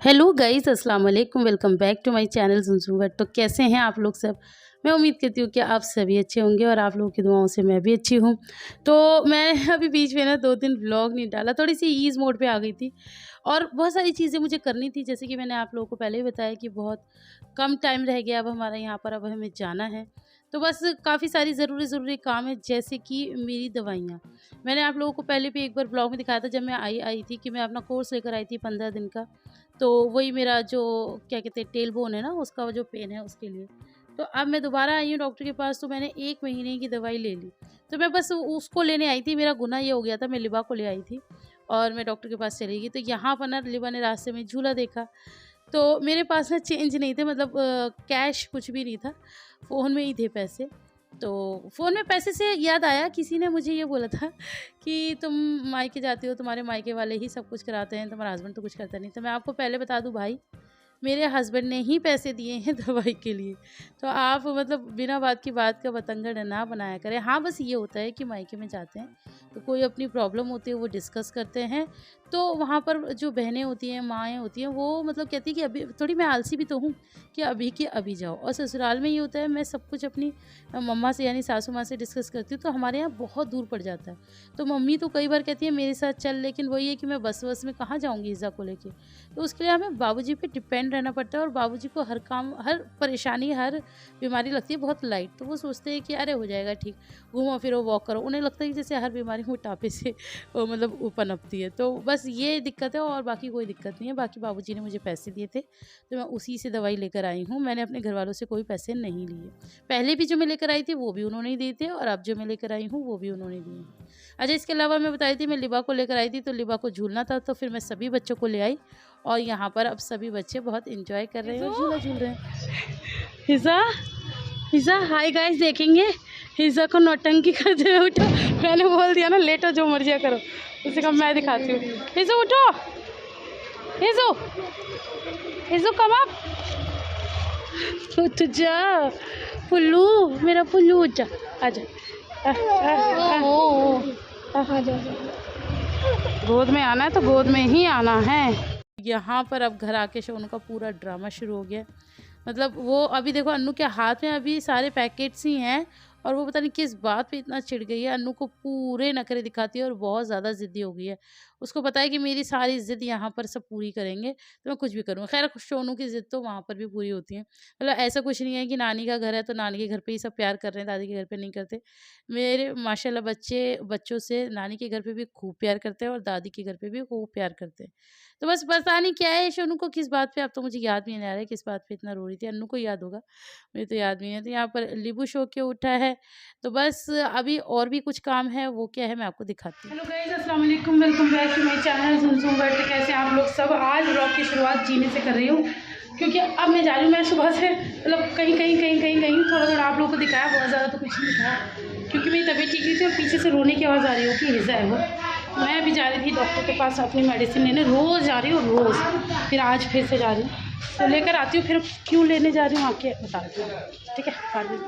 Hello guys, अस्सलाम वालेकुम। Welcome back to my channel Zunzun world. तो कैसे हैं आप लोग सब? मैं उम्मीद करती हूँ कि आप सभी अच्छे होंगे और आप लोगों की दुआओं से मैं भी अच्छी हूँ। तो मैं अभी बीच में ना 2 दिन व्लॉग नहीं डाला, थोड़ी-सी ईज़ मोड पे आ गई थी और बहुत सारी चीज़ें मुझे करनी थी। जैसे कि मैंने आप लोगों को पहले ही बताया कि बहुत कम टाइम रह गया अब हमारा यहाँ पर, अब हमें जाना है। तो बस काफ़ी सारी ज़रूरी काम है, जैसे कि मेरी दवाइयाँ। मैंने आप लोगों को पहले भी एक बार व्लॉग में दिखाया था, जब मैं आई थी कि मैं अपना कोर्स लेकर आई थी 15 दिन का। तो वही मेरा जो क्या कहते हैं टेल बोन है ना, उसका जो पेन है उसके लिए। तो अब मैं दोबारा आई हूँ डॉक्टर के पास, तो मैंने 1 महीने की दवाई ले ली। तो मैं बस उसको लेने आई थी, मेरा गुनाह ये हो गया था, मैं लिबा को ले आई थी और मैं डॉक्टर के पास चली गई। तो यहाँ पर ना लिबा ने रास्ते में झूला देखा, तो मेरे पास ना चेंज नहीं थे, मतलब कैश कुछ भी नहीं था, फ़ोन में ही थे पैसे। तो फ़ोन में पैसे से याद आया, किसी ने मुझे ये बोला था कि तुम मायके जाती हो, तुम्हारे मायके वाले ही सब कुछ कराते हैं, तुम्हारा हस्बैंड तो कुछ करता नहीं। तो मैं आपको पहले बता दूँ भाई, मेरे हस्बैंड ने ही पैसे दिए हैं दवाई के लिए। तो आप मतलब बिना बात की बात का बतंगड़ ना बनाया करें। हाँ, बस ये होता है कि मायके में जाते हैं, तो कोई अपनी प्रॉब्लम होती है वो डिस्कस करते हैं। तो वहाँ पर जो बहनें होती हैं, माएँ होती हैं, वो मतलब कहती हैं कि अभी थोड़ी, मैं आलसी भी तो हूँ कि अभी के अभी जाओ। और ससुराल में ये होता है, मैं सब कुछ अपनी मम्मा से यानी सासू माँ से डिस्कस करती हूँ, तो हमारे यहाँ बहुत दूर पड़ जाता है। तो मम्मी तो कई बार कहती है मेरे साथ चल, लेकिन वही है कि मैं बस-वस में कहाँ जाऊँगी ईज़ा को लेके। तो उसके लिए हमें बाबूजी पे डिपेंड रहना पड़ता है और बाबूजी को हर काम, हर परेशानी, हर बीमारी लगती है बहुत लाइट। तो वो सोचते हैं कि अरे हो जाएगा ठीक, घूमो फिरो, वॉक करो। उन्हें लगता है कि जैसे हर बीमारी मोटापे से मतलब पनपती है। तो बस ये दिक्कत है और बाकी कोई दिक्कत नहीं है। बाकी बाबूजी ने मुझे पैसे दिए थे, तो मैं उसी से दवाई लेकर आई हूँ। मैंने अपने घरवालों से कोई पैसे नहीं लिए। पहले भी जो मैं लेकर आई थी वो भी उन्होंने ही दिए थे और अब जो मैं लेकर आई हूँ वो भी उन्होंने दिए हैं। अच्छा, इसके अलावा मैं बता रही थी, मैं लिबा को लेकर आई थी, तो लिबा को झूलना था, तो फिर मैं सभी बच्चों को ले आई और यहाँ पर अब सभी बच्चे बहुत एंजॉय कर रहे हैं और झूला झूल रहे हैं। हिज़ा, हिज़ा हाय गाइस, देखेंगे हिज़ा को नौटंकी करते हुए। उठो, मैंने बोल दिया ना लेटो, जो मर्जी करो, उसे कब मैं दिखाती हूँ। हिज़ू उठो, हिज़ू, हिज़ू कम अप, उठ जा पुल्लू, मेरा पुल्लू उठ जा, आजा, गोद में आना है तो गोद में ही आना है। यहाँ पर अब घर आके शोनू का पूरा ड्रामा शुरू हो गया। मतलब वो अभी देखो, अन्नू के हाथ में अभी सारे पैकेट्स ही हैं और वो पता नहीं किस बात पे इतना चिढ़ गई है। अन्नू को पूरे नखरे दिखाती है और बहुत ज़्यादा ज़िद्दी हो गई है। उसको पता है कि मेरी सारी ज़िद यहाँ पर सब पूरी करेंगे, तो मैं कुछ भी करूँगा। खैर, शोनू की ज़िद तो वहाँ पर भी पूरी होती है। मतलब ऐसा कुछ नहीं है कि नानी का घर है तो नानी के घर पे ही सब प्यार कर रहे हैं, दादी के घर पे नहीं करते। मेरे माशाल्लाह बच्चे बच्चों से नानी के घर पे भी खूब प्यार करते हैं और दादी के घर पे भी खूब प्यार करते हैं। तो बस पता नहीं क्या है शोनू को, किस बात पे, अब तो मुझे याद भी नहीं आ रहा है किस बात पे इतना रो रही थी। अन्नू को याद होगा, मुझे तो याद नहीं है। तो यहाँ पर लिबू सो के उठा है, तो बस अभी और भी कुछ काम है, वो क्या है मैं आपको दिखाती हूँ। हेलो गाइस, अस्सलाम वालेकुम, welcome back to my channel Zunzun world. कैसे हैं आप लोग सब? आज व्लॉग की शुरुआत जीने से कर रही हूँ, क्योंकि अब मैं जा रही हूँ। मैं सुबह से मतलब कहीं थोड़ा आप लोगों को दिखाया, बहुत ज़्यादा तो कुछ नहीं दिखाया, क्योंकि मेरी तबीयत ठीक नहीं थी और पीछे से रोने की आवाज़ आ रही हो कि हिज़ा है वो। मैं अभी जा रही थी डॉक्टर के पास अपनी मेडिसिन लेने, रोज़ जा रही हूँ रोज़, फिर आज फिर से जा रही हूँ, तो लेकर आती हूँ। फिर क्यों लेने जा रही हूँ आके बताती हूँ, ठीक है बाद में।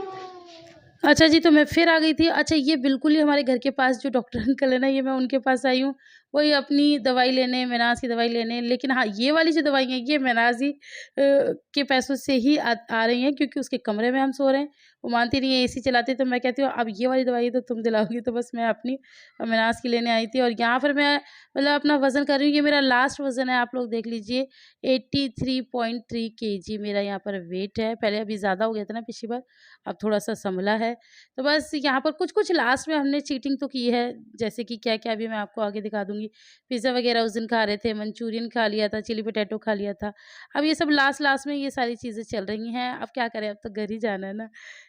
अच्छा जी, तो मैं फिर आ गई थी। अच्छा, ये बिल्कुल ही हमारे घर के पास जो डॉक्टर अंकल है ना, ये मैं उनके पास आई हूँ, वही अपनी दवाई लेने, मेनाज़ की दवाई लेने। लेकिन हाँ, ये वाली जो दवाई है, ये मेनाज़ ही के पैसों से ही आ रही हैं, क्योंकि उसके कमरे में हम सो रहे हैं। वो मानती नहीं है, एसी चलाती है, तो मैं कहती हूँ अब ये वाली दवाई तो तुम दिलाओगी। तो बस मैं अपनी मेनाज़ की लेने आई थी और यहाँ पर मैं मतलब अपना वज़न कर रही हूँ। ये मेरा लास्ट वज़न है, आप लोग देख लीजिए, 83.3 केजी मेरा यहाँ पर वेट है। पहले अभी ज़्यादा हो गया था ना पिछली बार, अब थोड़ा-सा सँभला है। तो बस यहाँ पर कुछ-कुछ लास्ट में हमने चीटिंग तो की है, जैसे कि क्या-क्या अभी मैं आपको आगे दिखा दूँगी। पिज़्ज़ा वग़ैरह उस दिन खा रहे थे, मंचूरियन खा लिया था, चिली पोटैटो खा लिया था। अब ये सब लास्ट-लास्ट में ये सारी चीज़ें चल रही हैं। अब क्या करें, अब तो घर ही जाना है ना।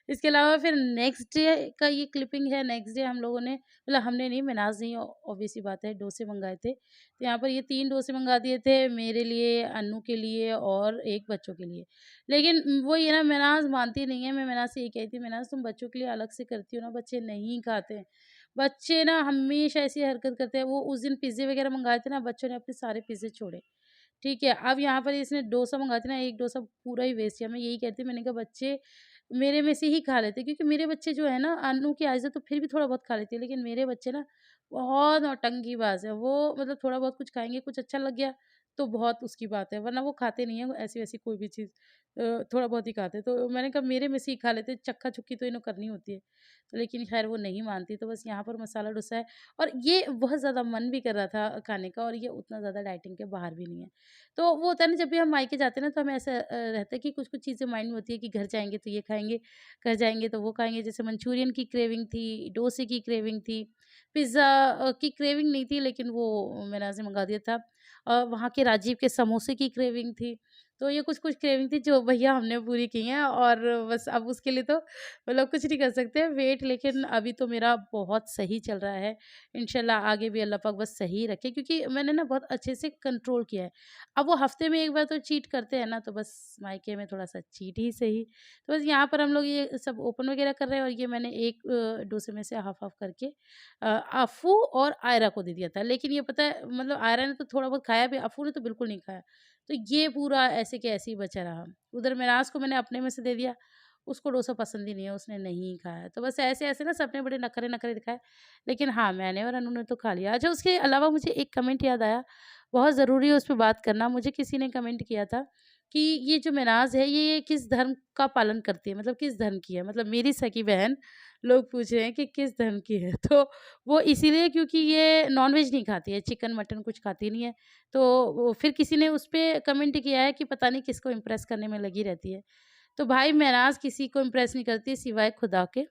इसके अलावा फिर नेक्स्ट डे का ये क्लिपिंग है। नेक्स्ट डे हम लोगों ने, मतलब हमने नहीं, मिनाज़ नहीं, ऑब्वियस सी बात है, डोसे मँगाए थे। तो यहाँ पर ये 3 डोसे मँगा दिए थे, मेरे लिए, अन्नू के लिए और 1 बच्चों के लिए। लेकिन वो ये ना, मिनाज़ मानती नहीं है। मैं मिनाज़ से ये कही थी, मिनाज़ तुम बच्चों के लिए अलग से करती हो ना, बच्चे नहीं खाते हैं। बच्चे ना हमेशा ऐसी हरकत करते हैं। वो उस दिन पिज़्ज़े वग़ैरह मँगाए थे ना, बच्चों ने अपने सारे पिज़्ज़े छोड़े। ठीक है, अब यहाँ पर इसने डोसा मँगाया था ना, 1 डोसा पूरा ही वेस्ट किया। मैं यही कहती, मैंने कहा बच्चे मेरे में से ही खा लेते, क्योंकि मेरे बच्चे जो है ना, अन्नू की आइज़ा तो फिर भी थोड़ा बहुत खा लेती है, लेकिन मेरे बच्चे ना बहुत नौटंकीबाज़ हैं। वो मतलब थोड़ा बहुत कुछ खाएँगे, कुछ अच्छा लग गया तो बहुत उसकी बात है, वरना वो खाते नहीं है ऐसी-वैसी कोई भी चीज़। थोड़ा बहुत ही खाते हैं। तो मैंने कहा मेरे में से ही खा लेते, चक्का-चुक्की तो इन्हें करनी होती है। तो लेकिन ख़ैर वो नहीं मानती, तो बस यहाँ पर मसाला डोसा है और ये बहुत ज़्यादा मन भी कर रहा था खाने का और ये उतना ज़्यादा डाइटिंग के बाहर भी नहीं है। तो वो होता है ना, जब भी हम मायके जाते हैं ना, तो हमें ऐसा रहता है कि कुछ-कुछ चीज़ें माइंड में होती है कि घर जाएँगे तो ये खाएँगे, घर जाएँगे तो वो खाएँगे। जैसे मंचूरियन की क्रेविंग थी, डोसे की क्रेविंग थी, पिज़्ज़ा की क्रेविंग नहीं थी, लेकिन वो मैंने ऐसे मँगा दिया था। वहाँ के राजीव के समोसे की क्रेविंग थी। तो ये कुछ-कुछ क्रेविंग थी जो भैया हमने पूरी की हैं और बस अब उसके लिए तो मतलब कुछ नहीं कर सकते वेट, लेकिन अभी तो मेरा बहुत सही चल रहा है। इंशाल्लाह आगे भी अल्लाह पाक बस सही रखे, क्योंकि मैंने ना बहुत अच्छे से कंट्रोल किया है। अब वो हफ्ते में एक बार तो चीट करते हैं ना, तो बस मायके में थोड़ा-सा चीट ही सही। तो बस यहाँ पर हम लोग ये सब ओपन वगैरह कर रहे हैं और ये मैंने एक डोसे में से हाफ़-हाफ़ करके अफ़ू और आयरा को दे दिया था। लेकिन ये पता है, मतलब आयरा ने तो थोड़ा बहुत खाया भी, अफ़ू ने तो बिल्कुल नहीं खाया। तो ये पूरा ऐसे के ऐसे ही बचा रहा। उधर मिराज को मैंने अपने में से दे दिया, उसको डोसा पसंद ही नहीं है, उसने नहीं खाया। तो बस ऐसे-ऐसे ना सबने बड़े नखरे-नखरे दिखाए, लेकिन हाँ, मैंने और अनु ने तो खा लिया। अच्छा, उसके अलावा मुझे एक कमेंट याद आया, बहुत ज़रूरी है उस पे बात करना। मुझे किसी ने कमेंट किया था कि ये जो मिनाज़ है, ये किस धर्म का पालन करती है? मतलब किस धर्म की है? मतलब मेरी सगी बहन लोग पूछ रहे हैं कि किस धर्म की है? तो वो इसीलिए क्योंकि ये नॉन-वेज नहीं खाती है, चिकन, मटन कुछ खाती नहीं है। तो वो फिर किसी ने उस पे कमेंट किया है कि पता नहीं किसको इम्प्रेस करने में लगी रहती है। तो भाई महनाज़ किसी को इम्प्रेस नहीं करती सिवाय खुदा के।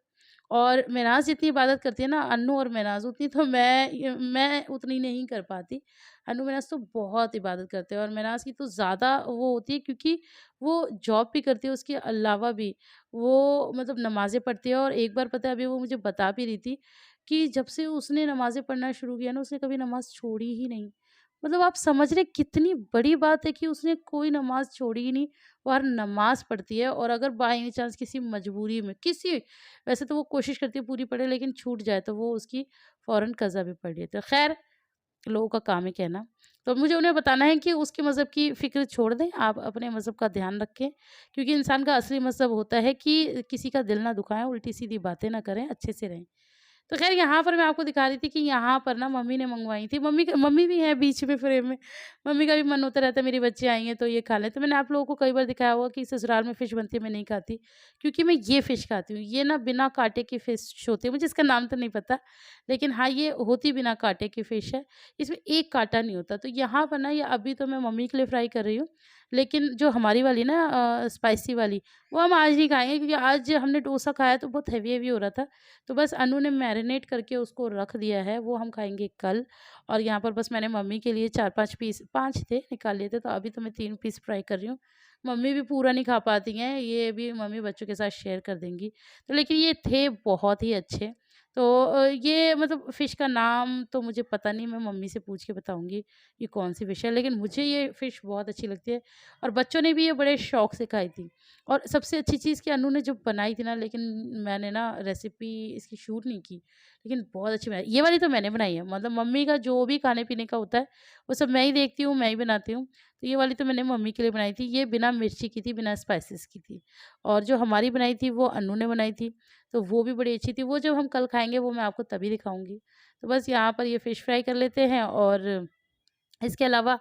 और महनाज़ जितनी इबादत करती है ना, अन्नू और महनाज़ उतनी तो मैं उतनी नहीं कर पाती। अन्नू महनाज़ तो बहुत इबादत करते हैं और महनाज़ की तो ज़्यादा वो होती है, क्योंकि वो जॉब भी करती है, उसके अलावा भी वो मतलब नमाज़ें पढ़ती है। और एक बार पता है, अभी वो मुझे बता भी रही थी कि जब से उसने नमाज़ें पढ़ना शुरू किया ना, उसने कभी नमाज़ छोड़ी ही नहीं। मतलब आप समझ रहे कितनी बड़ी बात है कि उसने कोई नमाज़ छोड़ी ही नहीं, वो हर नमाज़ पढ़ती है। और अगर बाय एनी चांस किसी मजबूरी में किसी वैसे तो वो कोशिश करती है पूरी पढ़े, लेकिन छूट जाए तो वो उसकी फ़ौरन कज़ा भी पढ़ लेती है। ख़ैर, लोगों का काम है कहना। तो मुझे उन्हें बताना है कि उसके मज़हब की फ़िक्र छोड़ दें, आप अपने मज़हब का ध्यान रखें, क्योंकि इंसान का असली मज़हब होता है कि किसी का दिल ना दुखाएँ, उल्टी-सीधी बातें ना करें, अच्छे से रहें। तो ख़ैर, यहाँ पर मैं आपको दिखा रही थी कि यहाँ पर ना मम्मी ने मँगवाई थी। मम्मी भी है बीच में फ्रेम में। मम्मी का भी मन होता रहता है मेरी बच्ची आई हैं तो ये खा लें। तो मैंने आप लोगों को कई बार दिखाया होगा कि ससुराल में फ़िश बनती है, मैं नहीं खाती, क्योंकि मैं ये फ़िश खाती हूँ। ये ना बिना काँटे की फ़िश होती है, मुझे इसका नाम तो नहीं पता, लेकिन हाँ, ये होती बिना काँटे की फ़िश है। इसमें एक काँटा नहीं होता। तो यहाँ पर ना, ये अभी तो मैं मम्मी के लिए फ्राई कर रही हूँ, लेकिन जो हमारी वाली ना स्पाइसी वाली, वो हम आज नहीं खाएँगे, क्योंकि आज हमने डोसा खाया तो बहुत हेवी-हेवी हो रहा था। तो बस अनु ने मैरिनेट करके उसको रख दिया है, वो हम खाएँगे कल। और यहाँ पर बस मैंने मम्मी के लिए 4-5 पीस, 5 थे, निकाल लिए थे, तो अभी तो मैं 3 पीस फ्राई कर रही हूँ। मम्मी भी पूरा नहीं खा पाती हैं, ये भी मम्मी बच्चों के साथ शेयर कर देंगी। तो लेकिन ये थे बहुत ही अच्छे। तो ये मतलब फ़िश का नाम तो मुझे पता नहीं, मैं मम्मी से पूछ के बताऊँगी ये कौन-सी फ़िश है, लेकिन मुझे ये फ़िश बहुत अच्छी लगती है और बच्चों ने भी ये बड़े शौक से खाई थी। और सबसे अच्छी चीज़ कि अनु ने जब बनाई थी ना, लेकिन मैंने ना रेसिपी इसकी शूट नहीं की, लेकिन बहुत अच्छी बनाई। ये वाली तो मैंने बनाई है, मतलब मम्मी का जो भी खाने-पीने का होता है, वो सब मैं ही देखती हूँ, मैं ही बनाती हूँ। तो ये वाली तो मैंने मम्मी के लिए बनाई थी, ये बिना मिर्ची की थी, बिना स्पाइसेस की थी। और जो हमारी बनाई थी, वो अनु ने बनाई थी, तो वो भी बड़ी अच्छी थी। वो जब हम कल खाएँगे, वो मैं आपको तभी दिखाऊँगी। तो बस यहाँ पर ये फ़िश फ्राई कर लेते हैं और इसके अलावा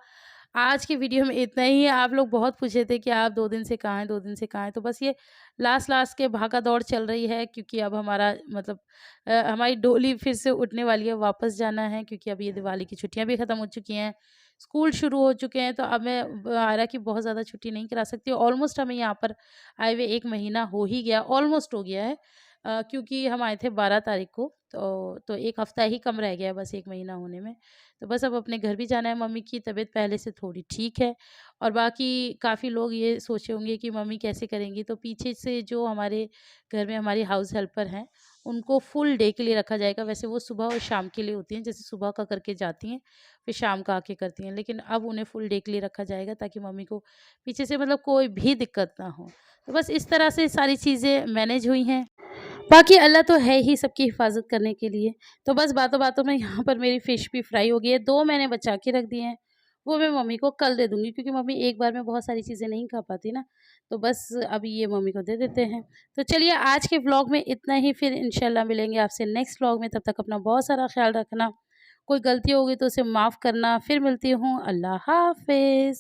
आज की वीडियो में इतना ही है। आप लोग बहुत पूछे थे कि आप 2 दिन से कहाँ हैं, 2 दिन से कहाँ हैं? तो बस ये लास्ट के भागा-दौड़ चल रही है, क्योंकि अब हमारा मतलब हमारी डोली फिर से उठने वाली है, वापस जाना है, क्योंकि अब ये दिवाली की छुट्टियाँ भी ख़त्म हो चुकी हैं, स्कूल शुरू हो चुके हैं। तो अब मैं आयरा की बहुत ज़्यादा छुट्टी नहीं करा सकती। ऑलमोस्ट हमें यहाँ पर आए हुए 1 महीना हो ही गया, ऑलमोस्ट हो गया है। क्योंकि हम आए थे 12 तारीख को, तो 1 हफ़्ता ही कम रह गया है बस 1 महीना होने में। तो बस अब अपने घर भी जाना है। मम्मी की तबीयत पहले से थोड़ी ठीक है और बाकी काफ़ी लोग ये सोचे होंगे कि मम्मी कैसे करेंगी, तो पीछे से जो हमारे घर में हमारी हाउस हेल्पर हैं, उनको फुल डे के लिए रखा जाएगा। वैसे वो सुबह और शाम के लिए होती हैं, जैसे सुबह का करके जाती हैं, फिर शाम का आके करती हैं, लेकिन अब उन्हें फुल डे के लिए रखा जाएगा, ताकि मम्मी को पीछे से मतलब कोई भी दिक्कत ना हो। तो बस इस तरह से सारी चीज़ें मैनेज हुई हैं। बाकी अल्लाह तो है ही सबकी हिफ़ाज़त करने के लिए। तो बस बातों-बातों में यहाँ पर मेरी फ़िश भी फ्राई हो गई है। 2 मैंने बचा के रख दिए हैं, वो मैं मम्मी को कल दे दूँगी, क्योंकि मम्मी एक बार में बहुत सारी चीज़ें नहीं खा पाती ना, तो बस अभी ये मम्मी को दे देते हैं। तो चलिए, आज के व्लॉग में इतना ही, फिर इंशाल्लाह मिलेंगे आपसे नेक्स्ट व्लॉग में। तब तक अपना बहुत सारा ख़्याल रखना। कोई गलती होगी तो उसे माफ़ करना। फिर मिलती हूँ, अल्लाह हाफ़िज़।